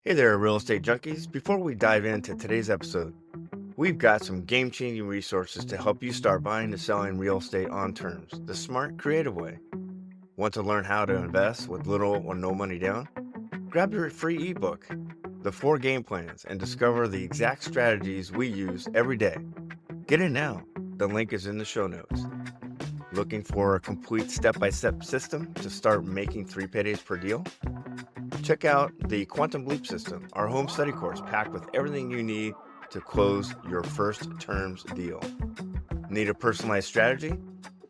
Hey there, Real Estate Junkies. Before we dive into today's episode, we've got some game-changing resources to help you start buying and selling real estate on terms, the smart, creative way. Want to learn how to invest with little or no money down? Grab your free ebook, The 4 Game Plans, and discover the exact strategies we use every day. Get it now. The link is in the show notes. Looking for a complete step-by-step system to start making 3 paydays per deal? Check out the Quantum Leap System, our home study course packed with everything you need to close your first terms deal. Need a personalized strategy?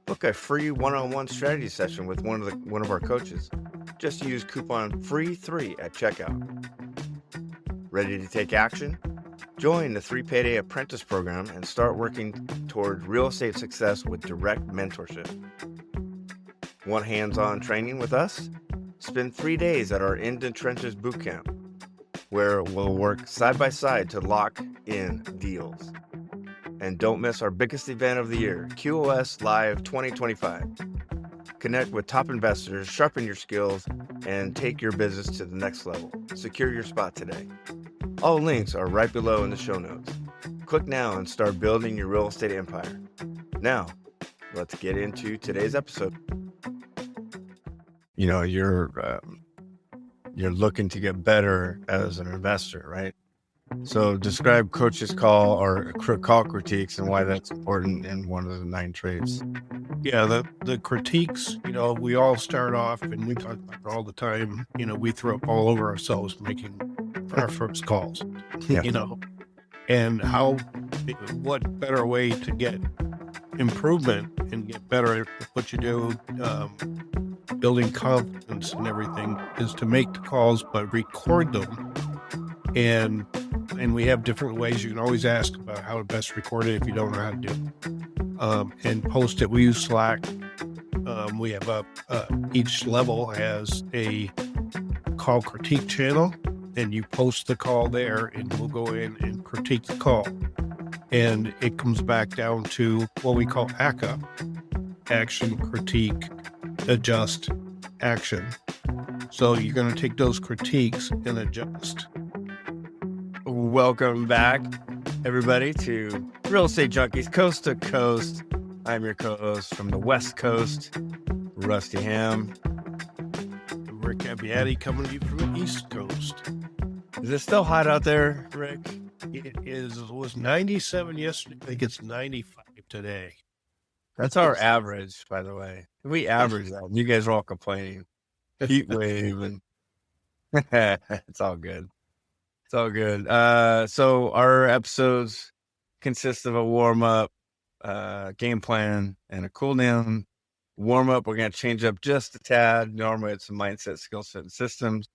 Book a free one-on-one strategy session with one of our coaches. Just use coupon FREE3 at checkout. Ready to take action? Join the 3 Payday Apprentice Program and start working toward real estate success with direct mentorship. Want hands-on training with us? Spend 3 days at our In the Trenches Bootcamp, where we'll work side by side to lock in deals. And don't miss our biggest event of the year, QOS Live 2025. Connect with top investors, sharpen your skills, and take your business to the next level. Secure your spot today. All links are right below in the show notes. Click now and start building your real estate empire. Now, let's get into today's episode. You know, you're looking to get better as an investor, right? So describe coach's call or call critiques and why that's important in one of the 9 traits. Yeah, the critiques, we all start off and we talk about it all the time. We throw up all over ourselves making our first calls, Yeah. And what better way to get improvement and get better at what you do, building confidence and everything, is to make the calls but record them. And we have different ways. You can always ask about how to best record it if you don't know how to do it. And post it. We use Slack. We have each level has a call critique channel, and you post the call there, and we'll go in and critique the call. And it comes back down to what we call ACA: action, critique, adjust, action. So you're going to take those critiques and adjust. Welcome back, everybody, to Real Estate Junkies, Coast to Coast. I'm your co-host from the West Coast, Rusty Ham. Rick Abbiati coming to you from the East Coast. Is it still hot out there, Rick? It was 97 yesterday. I think it's 95 today. That's our average, by the way. We average that. You guys are all complaining. Heat wave, and it's all good. It's all good. So our episodes consist of a warm-up, game plan, and a cool-down. Warm-up, we're going to change up just a tad. Normally, it's a mindset, skill set, and systems.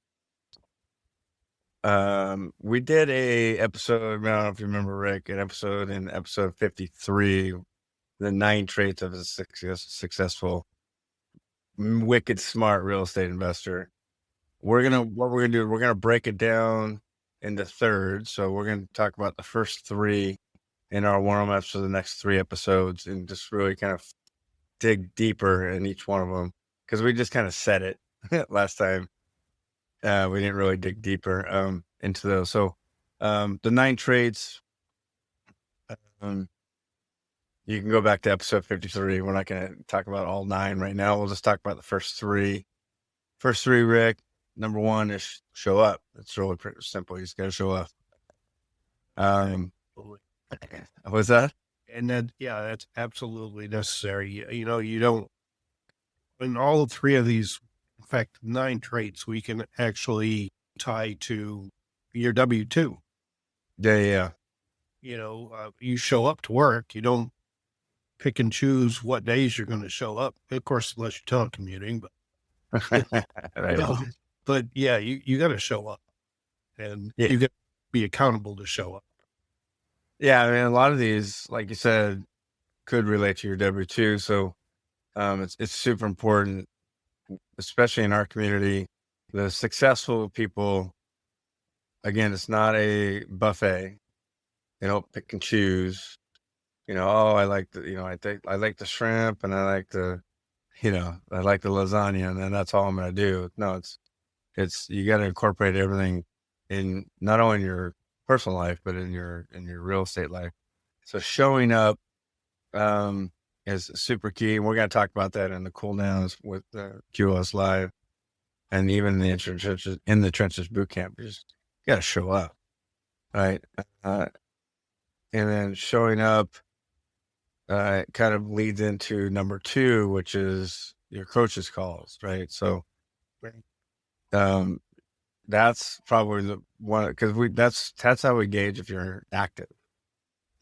We did a episode, I don't know if you remember, Rick, in episode 53, the 9 traits of a successful, wicked smart real estate investor. What we're gonna do, we're gonna break it down into thirds. So we're gonna talk about the first 3 in our warm-ups for the next 3 episodes, and just really kind of dig deeper in each one of them, because we just kind of said it last time. We didn't really dig deeper into those. So the 9 traits, you can go back to episode 53. We're not going to talk about all 9 right now. We'll just talk about the first 3. First 3, Rick. Number 1 is show up. It's really pretty simple. You just got to show up. What's that? And that's absolutely necessary. You don't, in all 3 of these, in fact, 9 traits, we can actually tie to your W-2. Yeah. You show up to work. You don't pick and choose what days you're going to show up. Of course, unless you're telecommuting, but Right. But yeah, you got to show up, and you got to be accountable to show up. Yeah, I mean, a lot of these, like you said, could relate to your W-2. So it's super important, especially in our community. The successful people, again, it's not a buffet. They don't pick and choose. I like I like the shrimp, and I like the lasagna, and then that's all I'm going to do. No, it's you got to incorporate everything in not only in your personal life, but in your real estate life. So showing up is super key. And we're going to talk about that in the cool downs with QOS Live and even in the trenches boot camp. You just got to show up, right? And then showing up kind of leads into number 2, which is your coach's calls, right? So that's probably the one, because that's how we gauge if you're active.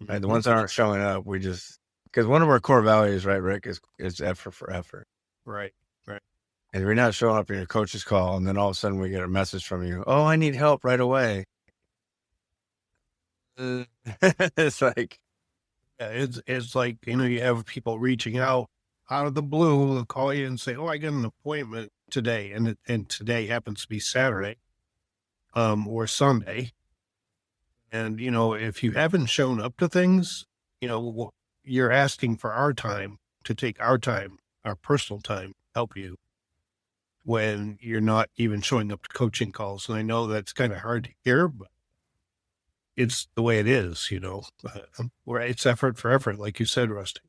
Right? The ones that aren't showing up, we just, because one of our core values, right, Rick, is effort for effort. Right. And if you're not showing up in your coach's call, and then all of a sudden we get a message from you, oh, I need help right away. It's like, it's like, you have people reaching out of the blue. They'll call you and say, oh, I got an appointment today. And today happens to be Saturday, or Sunday. And, if you haven't shown up to things, you're asking for our time to take our time, our personal time, help you when you're not even showing up to coaching calls. And I know that's kind of hard to hear, but it's the way it is, where it's effort for effort, like you said, Rusty.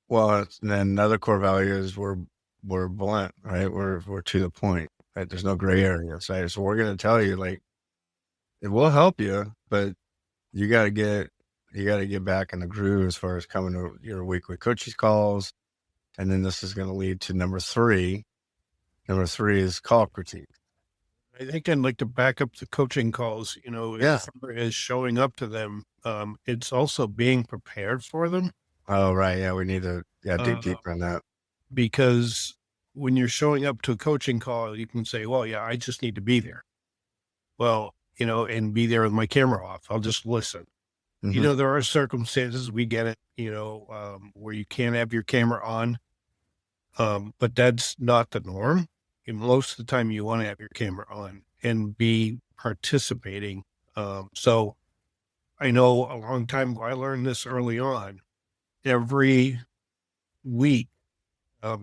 Well, and then another core value is we're blunt, right? We're to the point, right? There's no gray areas, right? So we're going to tell you, like, it will help you, but you got to get back in the groove as far as coming to your weekly coaches calls. And then this is going to lead to number 3. Number 3 is call critique. I think I'd like to back up the coaching calls, is showing up to them. It's also being prepared for them. Oh, right. Yeah. We need to dig deeper on that. Because when you're showing up to a coaching call, you can say, well, yeah, I just need to be there. Well, and be there with my camera off. I'll just listen. Mm-hmm. There are circumstances, we get it, where you can't have your camera on. But that's not the norm. And most of the time you want to have your camera on and be participating. So I know a long time ago, I learned this early on. Every week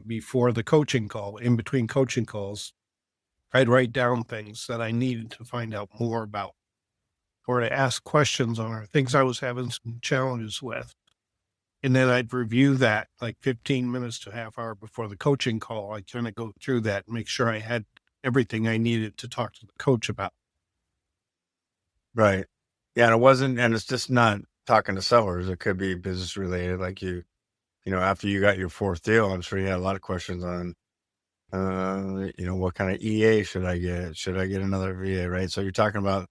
before the coaching call, in between coaching calls, I'd write down things that I needed to find out more about, or to ask questions on, or things I was having some challenges with. And then I'd review that like 15 minutes to a half hour before the coaching call. I'd kind of go through that and make sure I had everything I needed to talk to the coach about. Right. Yeah. And it's just not talking to sellers. It could be business related. Like after you got your 4th deal, I'm sure you had a lot of questions on, what kind of EA should I get? Should I get another VA? Right. So you're talking about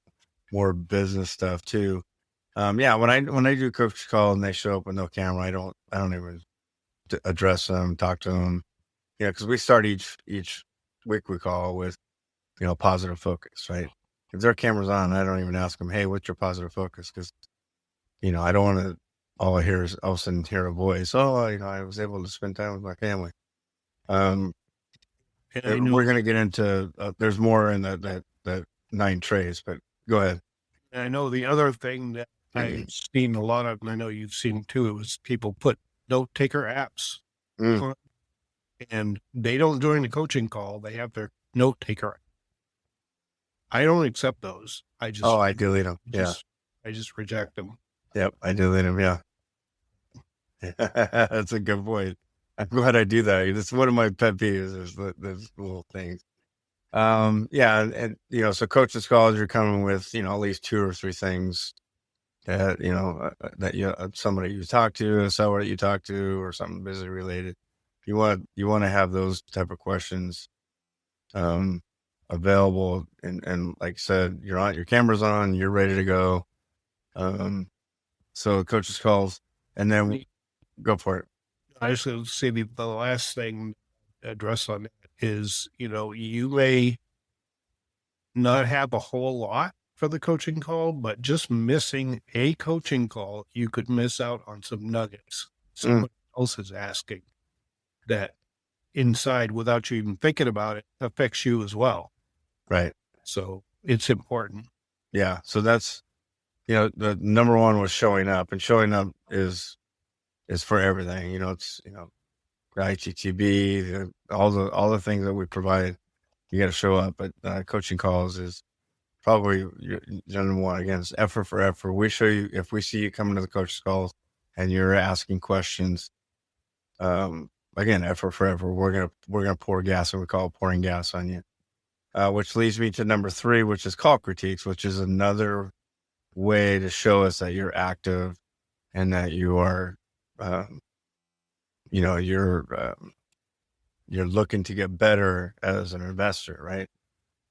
more business stuff too. When I do coach call and they show up with no camera, I don't even address them, talk to them, because we start each week we call with, positive focus, right? If their camera's on, I don't even ask them, hey, what's your positive focus? Because, I don't want to, all I hear is all of a sudden hear a voice. Oh, I was able to spend time with my family. We're going to get into, there's more in that 9 trays, but go ahead. And I know the other thing that I've seen a lot of, and I know you've seen too, it was people put note taker apps on, and they don't join the coaching call. They have their note taker. I don't accept those. I delete them. I just reject them. Yep. I delete them. Yeah. That's a good point. I'm glad I do that. It's one of my pet peeves is those little things. So coach's calls, you're coming with, at least 2 or 3 things that, that somebody you talk to, a seller that you talk to, or something business related. You want to have those type of questions, available. And like I said, your camera's on, you're ready to go. So coach's calls, and then go for it. I just want to say the last thing address on that is, you may not have a whole lot for the coaching call, but just missing a coaching call, you could miss out on some nuggets. Someone else is asking that inside without you even thinking about it affects you as well. Right. So it's important. Yeah. So that's, the number 1 was showing up, and showing up is for everything. It's, ITTB, all the things that we provide, you got to show up. But coaching calls is probably number one. Again, it's effort for effort. We show you, if we see you coming to the coach's calls and you're asking questions, again, effort for effort. We're gonna pour gas, and we call it pouring gas on you. Which leads me to number 3, which is call critiques, which is another way to show us that you're active and that you are, you're looking to get better as an investor, right?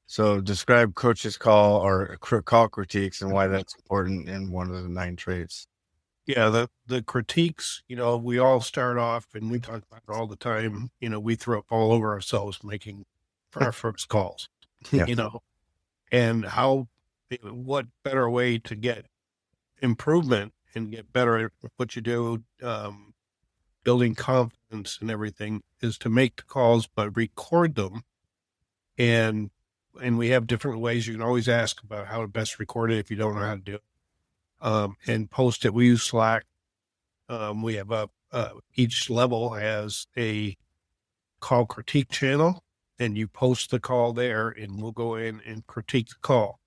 So describe coach's call or call critiques and why that's important in one of the 9 traits. Yeah, the critiques, we all start off and we talk about it all the time. We throw up all over ourselves making our first calls, Yeah. And what better way to get improvement and get better at what you do, building confidence and everything, is to make the calls, but record them. And we have different ways. You can always ask about how to best record it if you don't know how to do it. And post it. We use Slack. We have each level has a call critique channel, and you post the call there, and we'll go in and critique the call.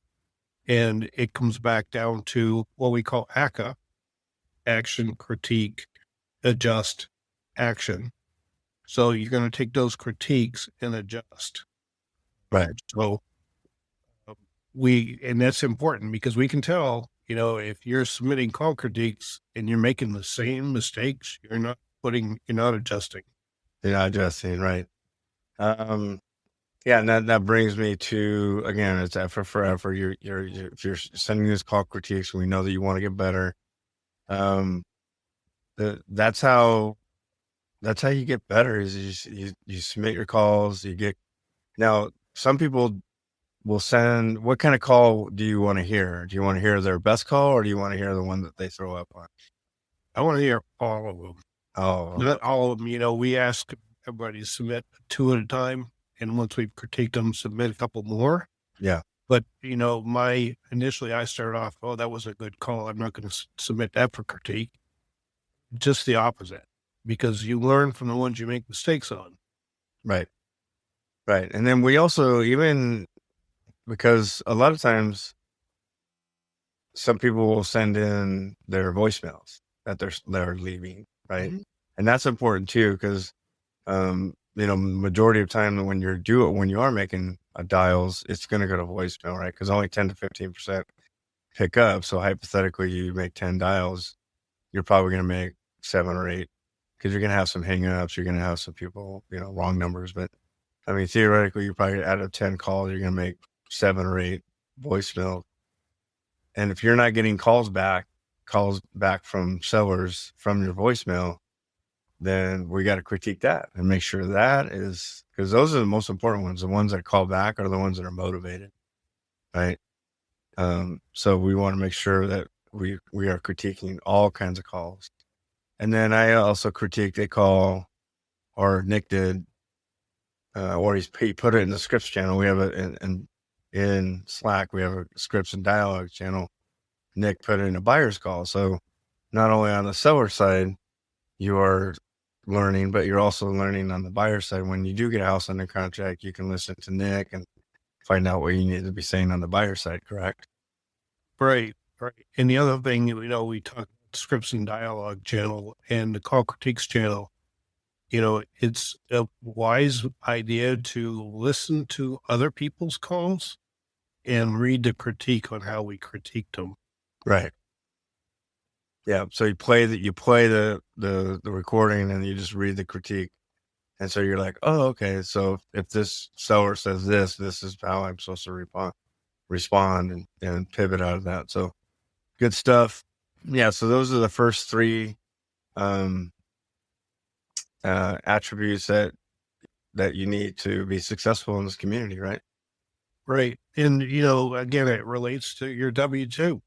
And it comes back down to what we call ACA: action, critique, adjust, action. So you're going to take those critiques and adjust. Right. So and that's important because we can tell, if you're submitting call critiques and you're making the same mistakes, you're not adjusting. You're not adjusting, right? Yeah, and that brings me to, again, it's effort for effort. If you're sending these call critiques, we know that you want to get better. That's how you get better. Is you submit your calls. Now some people will send. What kind of call do you want to hear? Do you want to hear their best call, or do you want to hear the one that they throw up on? I want to hear all of them. Oh, not all of them. We ask everybody to submit 2 at a time, and once we've critiqued them, submit a couple more. Yeah. But initially I started off, oh, that was a good call, I'm not going to submit that for critique. Just the opposite, because you learn from the ones you make mistakes on. Right. And then we also, even because a lot of times some people will send in their voicemails that they're leaving, right? Mm-hmm. And that's important too, because majority of time when you are making dials, it's going to go to voicemail, right? Because only 10 to 15% pick up. So hypothetically, you make 10 dials, you're probably going to make 7 or 8, because you're going to have some hangups. You're going to have some people, wrong numbers. But I mean, theoretically, you probably, out of 10 calls, you're going to make 7 or 8 voicemail. And if you're not getting calls back from sellers from your voicemail, then we got to critique that and make sure that is, because those are the most important ones. The ones that call back are the ones that are motivated, right? So we want to make sure that we are critiquing all kinds of calls. And then I also critique a call, or Nick did, or he put it in the scripts channel. We have it in Slack. We have a scripts and dialogue channel. Nick put it in a buyer's call. So not only on the seller side, you are learning, but you're also learning on the buyer side. When you do get a house under contract, you can listen to Nick and find out what you need to be saying on the buyer side, correct? Right. And the other thing, we talk about scripts and dialogue channel and the call critiques channel. It's a wise idea to listen to other people's calls and read the critique on how we critiqued them. Right. Yeah. So you play the recording and you just read the critique. And so you're like, oh, okay. So if this seller says this is how I'm supposed to respond and pivot out of that. So good stuff. Yeah. So those are the first 3 attributes that you need to be successful in this community, right? Right. And, again, it relates to your W-2.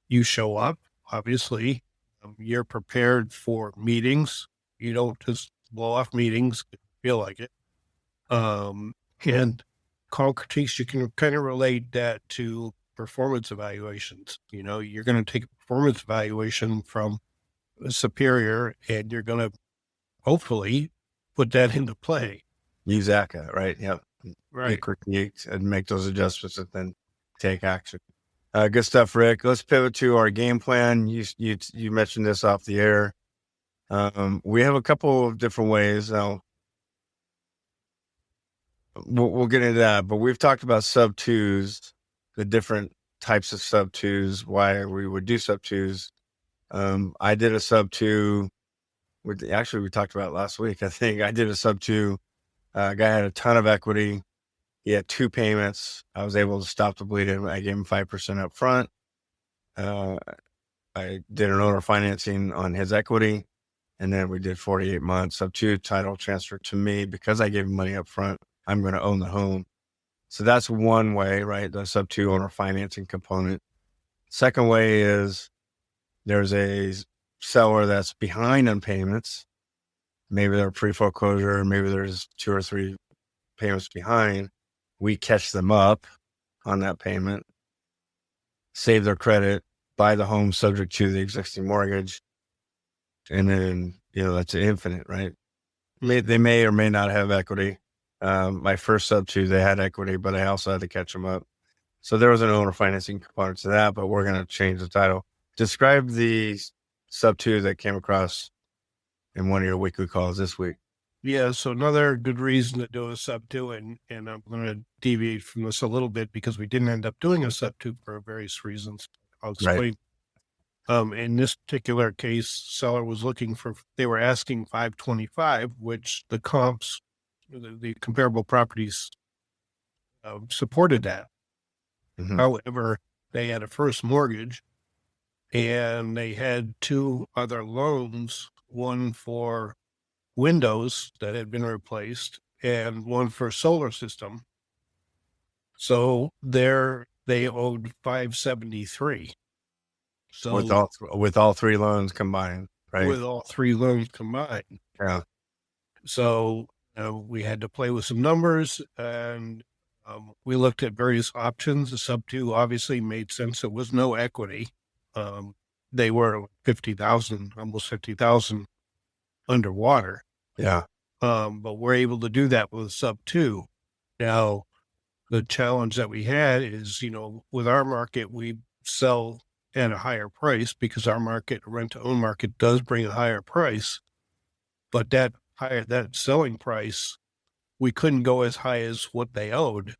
You show up, obviously, you're prepared for meetings. You don't just blow off meetings, feel like it. And call critiques, you can kind of relate that to performance evaluations. You're going to take a performance evaluation from a superior, and you're going to hopefully put that into play. Use ACA, right? Yep. Right. critique and make those adjustments and then take action. Good stuff, Rick. Let's pivot to our game plan. You mentioned this off the air. We have a couple of different ways. Now, we'll get into that, but we've talked about sub twos, the different types of sub twos, why we would do sub twos. I did a sub two. Actually, we talked about it last week. I think I did a sub two. Guy had a ton of equity. He had 2 payments. I was able to stop the bleeding. I gave him 5% up front. I did an owner financing on his equity, and then we did 48 months. Sub two, title transfer to me because I gave him money up front. I'm going to own the home. So that's one way, right? The sub two owner financing component. Second way is there's a seller that's behind on payments. Maybe they're pre-foreclosure. Maybe there's 2 or 3 payments behind. We catch them up on that payment, save their credit, buy the home subject to the existing mortgage. And then, that's infinite, right? They may or may not have equity. My first sub two, they had equity, but I also had to catch them up. So there was an owner financing component to that, but we're going to change the title. Describe the sub two that came across in one of your weekly calls this week. Yeah, so another good reason to do a sub two, and I'm going to deviate from this a little bit because we didn't end up doing a sub two for various reasons. I'll explain. Right. In this particular case, seller was they were asking 525, which the comps, the comparable properties supported that. Mm-hmm. However, they had a first mortgage and they had 2 other loans, one for windows that had been replaced and one for solar system. So they owed 573. So with all 3 loans combined, right? With all 3 loans combined. Yeah. So we had to play with some numbers, and we looked at various options. The sub two obviously made sense. There was no equity. They were 50,000, almost 50,000 underwater. Yeah. But we're able to do that with sub two. Now, the challenge that we had is, with our market, we sell at a higher price because our market, rent to own market, does bring a higher price. But that selling price, we couldn't go as high as what they owed.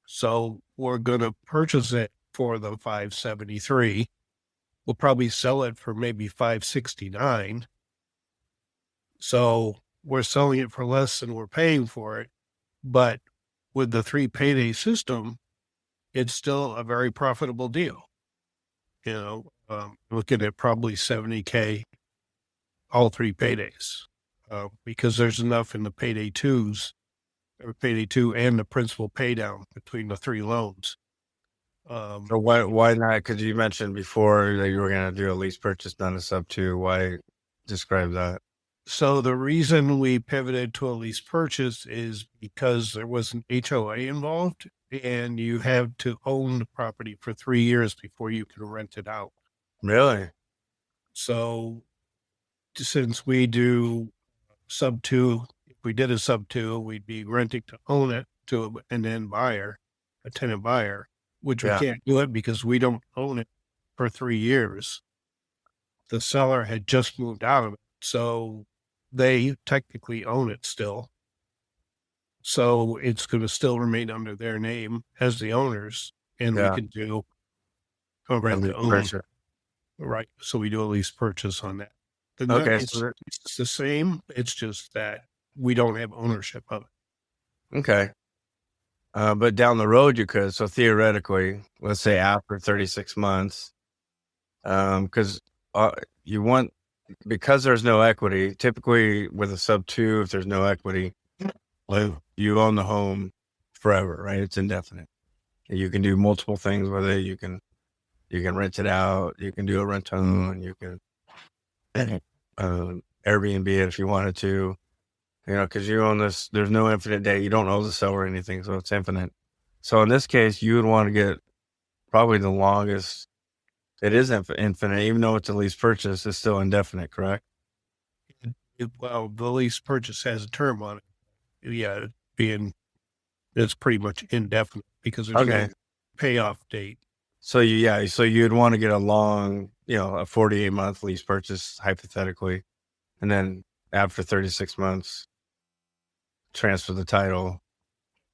So we're going to purchase it for the 573. We'll probably sell it for maybe 569. So we're selling it for less than we're paying for it. But with the 3 payday system, it's still a very profitable deal. Looking at probably $70K, all 3 paydays, because there's enough in the payday 2s, or payday 2 and the principal pay down between the 3 loans. So why not? Because you mentioned before that you were going to do a lease purchase, not a sub two. Why? Describe that. So the reason we pivoted to a lease purchase is because there was an HOA involved, and you have to own the property for 3 years before you can rent it out. Really? So since we do sub two, if we did a sub two, we'd be renting to own it to an end buyer, a tenant buyer, which we can't do it because we don't own it for 3 years. The seller had just moved out of it, so they technically own it still. So it's going to still remain under their name as the owners, and we can do a rent to own. Right. So we do a lease purchase on that. It's the same. It's just that we don't have ownership of it. Okay. But down the road you could. So theoretically, let's say after 36 months, because because there's no equity, typically with a sub two, if there's no equity, you own the home forever, right? It's indefinite. You can do multiple things with it. You can rent it out. You can do a rent to own. You can Airbnb it if you wanted to, because you own this. There's no infinite day. You don't owe the seller anything, so it's infinite. So in this case, you would want to get probably the longest. It is infinite, even though it's a lease purchase. It's still indefinite, correct? Well, the lease purchase has a term on it. Yeah, being it's pretty much indefinite because there's Okay. no payoff date. So you'd want to get a long, a 48-month lease purchase hypothetically, and then after 36 months, transfer the title,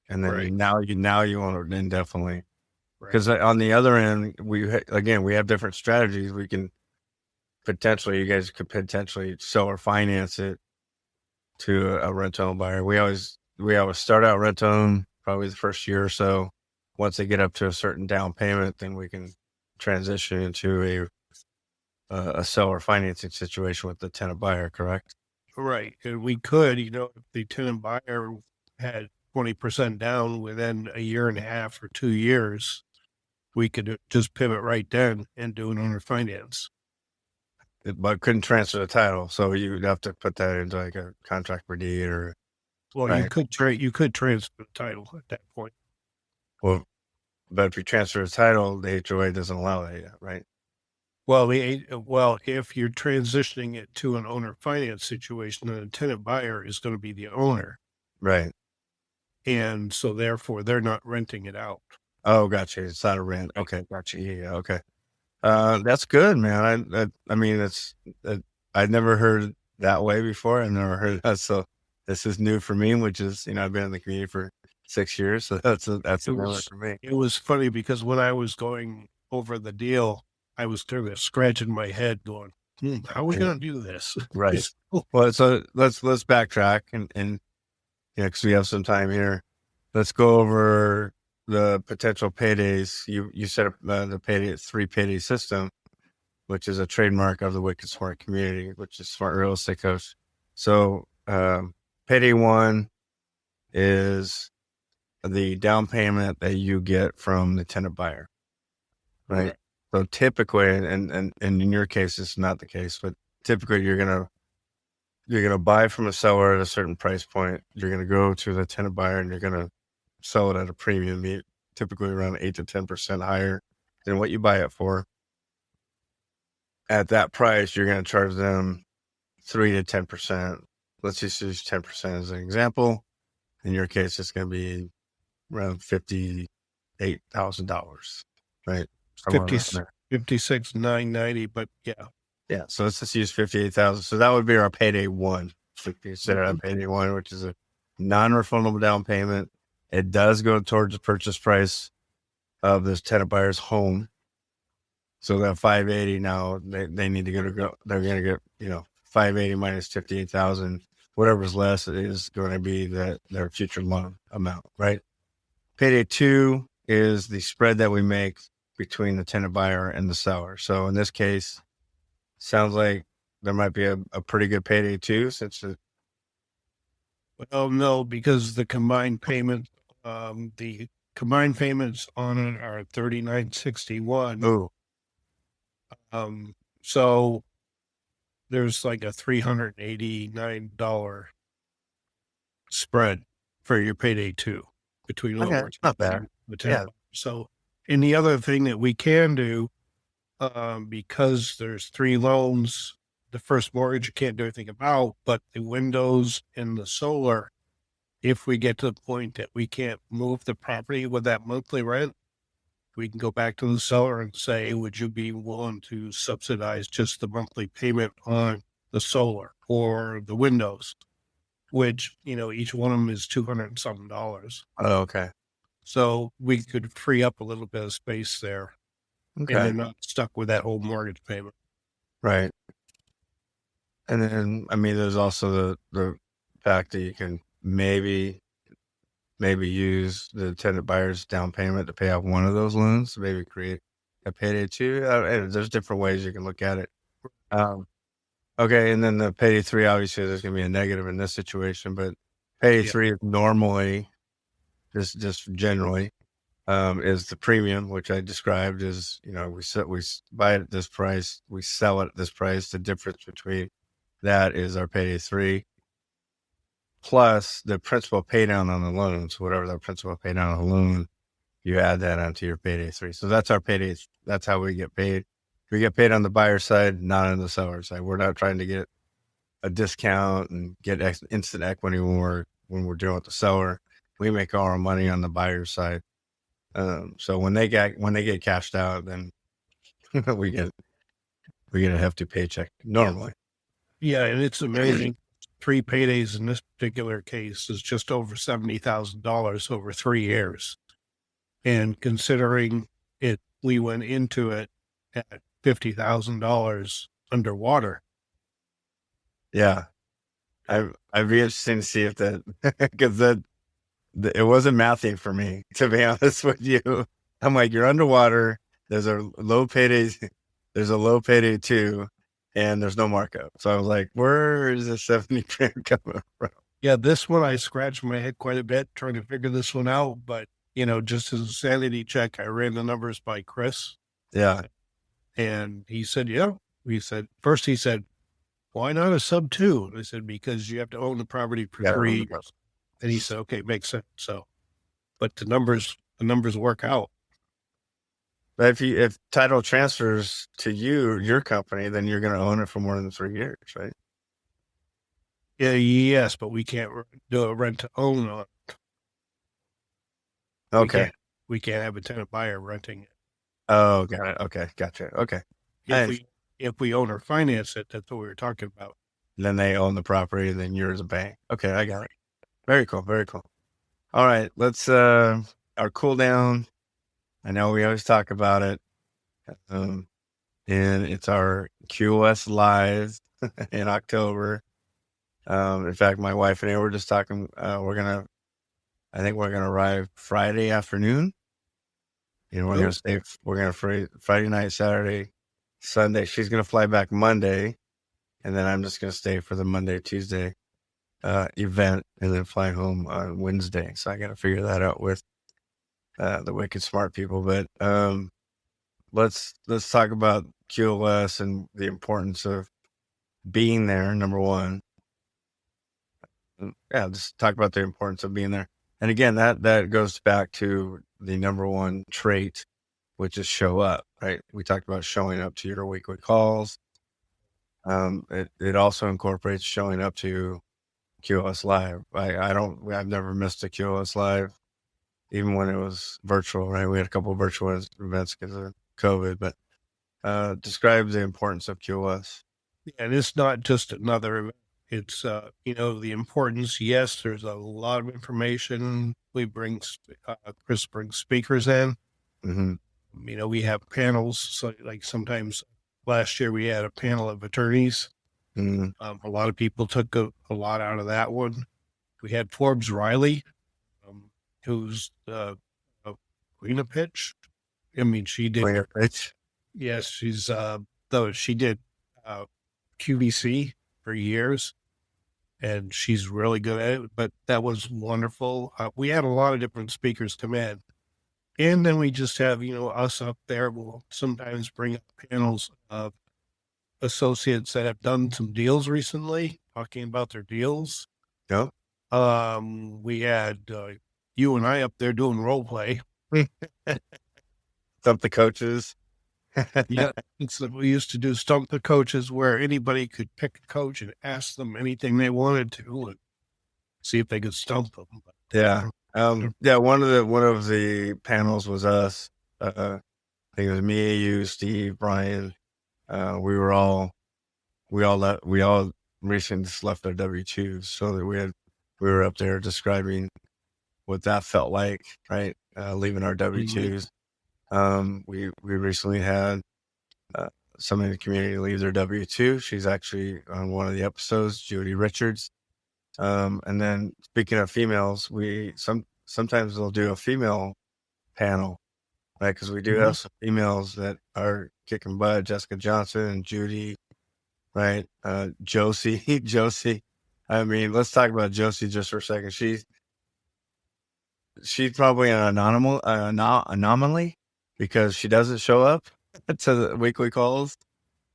and then Right. now you want it indefinitely. Right. Because on the other end, we have different strategies. We can you guys could potentially sell or finance it to a rent-own buyer. We always start out rent-own probably the first year or so. Once they get up to a certain down payment, then we can transition into a seller financing situation with the tenant buyer. Correct? Right. And we could, if the tenant buyer had 20% down within a year and a half or 2 years, we could just pivot right then and do an owner finance. But couldn't transfer the title, so you'd have to put that into like a contract for deed or. Well, right. you could transfer the title at that point. Well, but if you transfer the title, the HOA doesn't allow that yet, right? Well, if you're transitioning it to an owner finance situation, then the tenant buyer is going to be the owner. Right. And so therefore they're not renting it out. Oh, gotcha. It's not a rent. Okay, gotcha. Yeah, okay. That's good, man. I mean, I'd never heard that way before. I've never heard that. So this is new for me, which is, I've been in the community for 6 years. So that's new for me. It was funny because when I was going over the deal, I was scratching my head going, how are we going to do this? Right. Well, so let's backtrack and because we have some time here. Let's go over the potential paydays. You set up the 3 payday system, which is a trademark of the Wicked Smart community, which is Smart Real Estate Coach. So payday 1 is the down payment that you get from the tenant buyer, right? So typically, and in your case, it's not the case, but typically you're gonna buy from a seller at a certain price point. You're gonna go to the tenant buyer and you're gonna sell it at a premium, typically around 8 to 10% higher than what you buy it for. At that price, you're gonna charge them 3 to 10%. Let's just use 10% as an example. In your case, it's gonna be around $58,000, right? 56,990, but yeah. Yeah. So let's just use 58,000. So that would be our payday 1. So consider that payday 1, which is a non-refundable down payment. It does go towards the purchase price of this tenant buyer's home. So that 580 now they need to go. They're going to get 580 minus 58,000. Whatever's less is going to be their future loan amount, right? Payday 2 is the spread that we make between the tenant buyer and the seller. So in this case, sounds like there might be a pretty good payday 2 since well, no, because the combined payments on it are $39.61. Oh. So there's like a $389 spread for your payday 2 between it's not bad. The tenant. Yeah. So, and the other thing that we can do, because there's 3 loans, the first mortgage you can't do anything about, but the windows and the solar, if we get to the point that we can't move the property with that monthly rent, we can go back to the seller and say, would you be willing to subsidize just the monthly payment on the solar or the windows, which, each one of them is $200 and something. Oh, okay. So we could free up a little bit of space there. Okay. And they're not stuck with that whole mortgage payment. Right. And then, there's also the fact that you can maybe use the tenant buyer's down payment to pay off one of those loans, maybe create a payday 2. There's different ways you can look at it. Okay. And then the payday 3, obviously there's going to be a negative in this situation, but payday 3 is normally just generally, is the premium, which I described as, we buy it at this price, we sell it at this price. The difference between that is our payday 3 plus the principal pay down on the loan. So whatever the principal pay down on the loan, you add that onto your payday 3. So that's our payday. That's how we get paid. We get paid on the buyer side, not on the seller side. We're not trying to get a discount and get instant equity when we're dealing with the seller. we make all our money on the buyer's side. So when they get cashed out, then we get a hefty paycheck normally. Yeah, and it's amazing. 3 paydays in this particular case is just over $70,000 over 3 years. And considering we went into it at $50,000 underwater. Yeah. I'd be interested to see if that, because it wasn't mathing for me, to be honest with you. I'm like, you're underwater. There's a low payday too, and there's no markup. So I was like, where is the 70 grand coming from? Yeah, this one I scratched my head quite a bit trying to figure this one out. But, just as a sanity check, I ran the numbers by Chris. Yeah. And he said, yeah. First he said, why not a sub 2? I said, because you have to own the property for 3 years. And he said, okay, makes sense. So, but the numbers work out. But if title transfers to your company, then you're going to own it for more than 3 years, right? Yeah, yes, but we can't do a rent to own on it. Okay. We can't have a tenant buyer renting it. Oh, got it. Okay, gotcha. Okay. If we own or finance it, that's what we were talking about. Then they own the property, and then you're as a bank. Okay, I got it. Very cool. Very cool. All right, let's our cool down. I know we always talk about it, and it's our QOS Live in October. In fact, my wife and I were just talking. I think we're gonna arrive Friday afternoon. We're gonna stay. We're gonna Friday night, Saturday, Sunday. She's gonna fly back Monday, and then I'm just gonna stay for the Monday, Tuesday event, and then fly home on Wednesday. So I got to figure that out with the wicked smart people. But let's talk about QOS and the importance of being there. Number one, just talk about the importance of being there. And again, that goes back to the number one trait, which is show up. Right? We talked about showing up to your weekly calls. It also incorporates showing up to QOS Live. I've never missed a QOS Live, even when it was virtual, right? We had a couple of virtual events because of COVID, but describe the importance of QOS. And it's not just another event. It's, the importance. Yes, there's a lot of information. Chris brings speakers in. Mm-hmm. We have panels. So like sometimes last year we had a panel of attorneys. Mm-hmm. A lot of people took a lot out of that one. We had Forbes Riley, who's Queen of Pitch. I mean, she did. Queen of Pitch? Yes, she's she did QVC for years, and she's really good at it. But that was wonderful. We had a lot of different speakers come in, and then we just have us up there. We'll sometimes bring up panels of associates that have done some deals recently, talking about their deals. Yep. We had you and I up there doing role play. Stump the coaches. Yeah, we used to do Stump the Coaches, where anybody could pick a coach and ask them anything they wanted to, and see if they could stump them. Yeah. One of the panels was us. I think it was me, you, Steve, Brian. We all recently just left our W-2s, so that we were up there describing what that felt like, right? Leaving our W-2s. We recently had somebody in the community leave their W-2. She's actually on one of the episodes, Judy Richards. And then speaking of females, sometimes they'll do a female panel, right? Because we do have some females that are kicking butt. Jessica Johnson and Judy, right? Josie. I mean, let's talk about Josie just for a second. She's probably an anomaly because she doesn't show up to the weekly calls.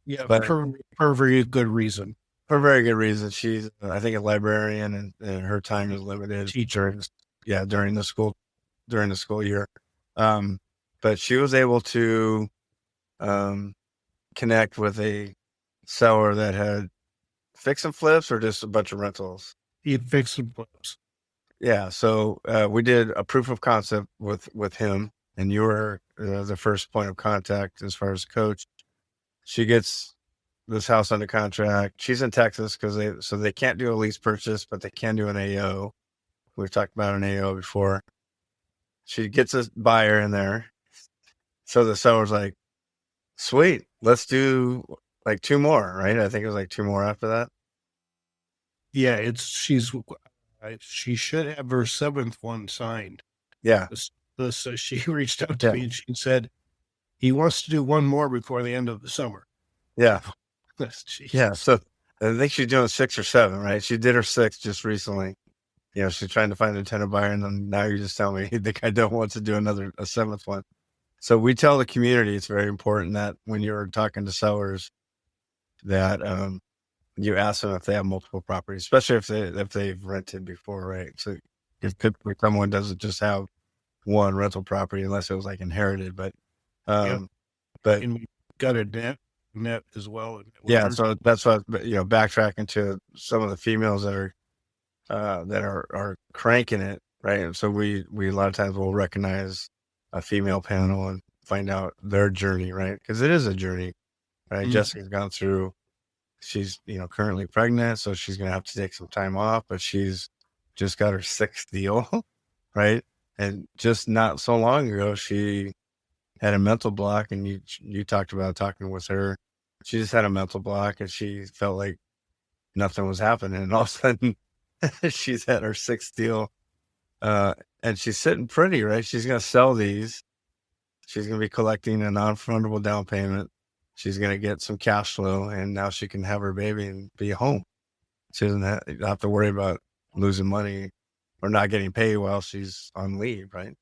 Yeah, but for a very good reason. For a very good reason. She's, I think, a librarian, and her time is limited. Teacher. During the school year. But she was able to connect with a seller that had fix and flips or just a bunch of rentals. He had fix and flips. Yeah. So we did a proof of concept with him, and you were the first point of contact as far as coach. She gets this house under contract. She's in Texas so they can't do a lease purchase, but they can do an AO. We've talked about an AO before. She gets a buyer in there. So the seller's like, sweet, let's do like 2 more, right? I think it was like 2 more after that. Yeah, she should have her 7th one signed. Yeah. So she reached out to me and she said, he wants to do 1 more before the end of the summer. Yeah. Jesus. Yeah. So I think she's doing 6 or 7, right? She did her 6 just recently. She's trying to find a tenant buyer, and then now you're just telling me the guy don't want to do a 7th one. So we tell the community it's very important that when you're talking to sellers that you ask them if they have multiple properties, especially if they've rented before, right? So if someone doesn't just have one rental property unless it was like inherited, but and we got a net as well. Yeah, so that's what backtracking to some of the females that are cranking it, right? And so we a lot of times will recognize a female panel and find out their journey, right? Because it is a journey, right? Mm-hmm. Jessica's gone through. She's currently pregnant, so she's gonna have to take some time off, but she's just got her 6th deal, right? And just not so long ago, she had a mental block, and you talked about talking with her. She just had a mental block, and she felt like nothing was happening, and all of a sudden, she's had her 6th deal, and she's sitting pretty, right? She's gonna sell these. She's gonna be collecting a non-refundable down payment. She's gonna get some cash flow, and now she can have her baby and be home. She doesn't have to worry about losing money or not getting paid while she's on leave, right?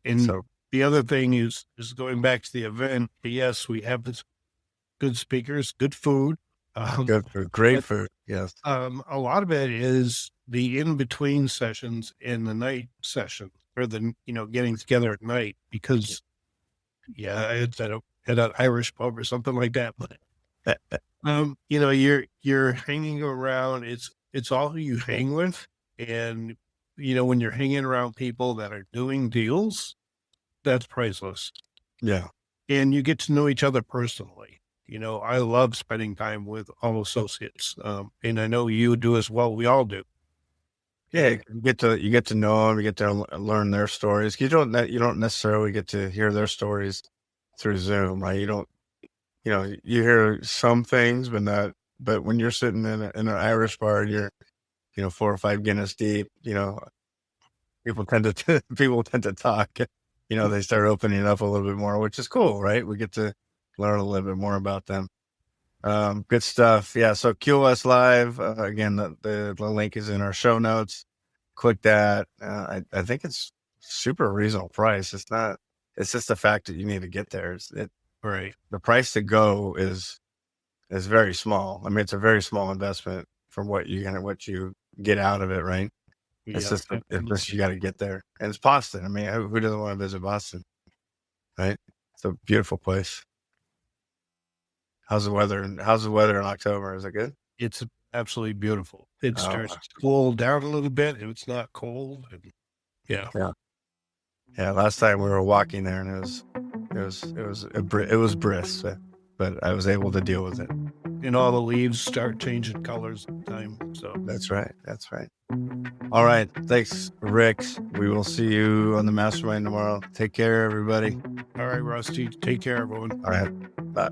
And so the other thing is going back to the event. Yes, we have this good speakers, good food, good food, great food. Yes. A lot of it is the in-between sessions and the night session, or the getting together at night, because it's at an Irish pub or something like that. But you're hanging around. It's all who you hang with, and when you're hanging around people that are doing deals, that's priceless. Yeah, and you get to know each other personally. I love spending time with all associates, and I know you do as well. We all do. Yeah, you get to know them. You get to learn their stories. You don't necessarily get to hear their stories through Zoom, right? You don't. You hear some things, but when you're sitting in an Irish bar, and you're 4 or 5 Guinness deep, people tend to talk. They start opening up a little bit more, which is cool, right? We get to learn a little bit more about them. Good stuff. Yeah. So QOS Live, again, the link is in our show notes. Click that. I think it's super reasonable price. It's just the fact that you need to get there. Right. The price to go is very small. I mean, it's a very small investment from what you get out of it. Right. It's just you got to get there, and it's Boston. I mean, who doesn't want to visit Boston? Right. It's a beautiful place. How's the weather in October? Is it good? It's absolutely beautiful. It starts to cool down a little bit. It's not cold. Yeah. Last time we were walking there, and it was brisk, but I was able to deal with it. And all the leaves start changing colors at the time. So that's right. All right. Thanks, Rick. We will see you on the mastermind tomorrow. Take care, everybody. All right, Rusty. Take care, everyone. All right. Bye.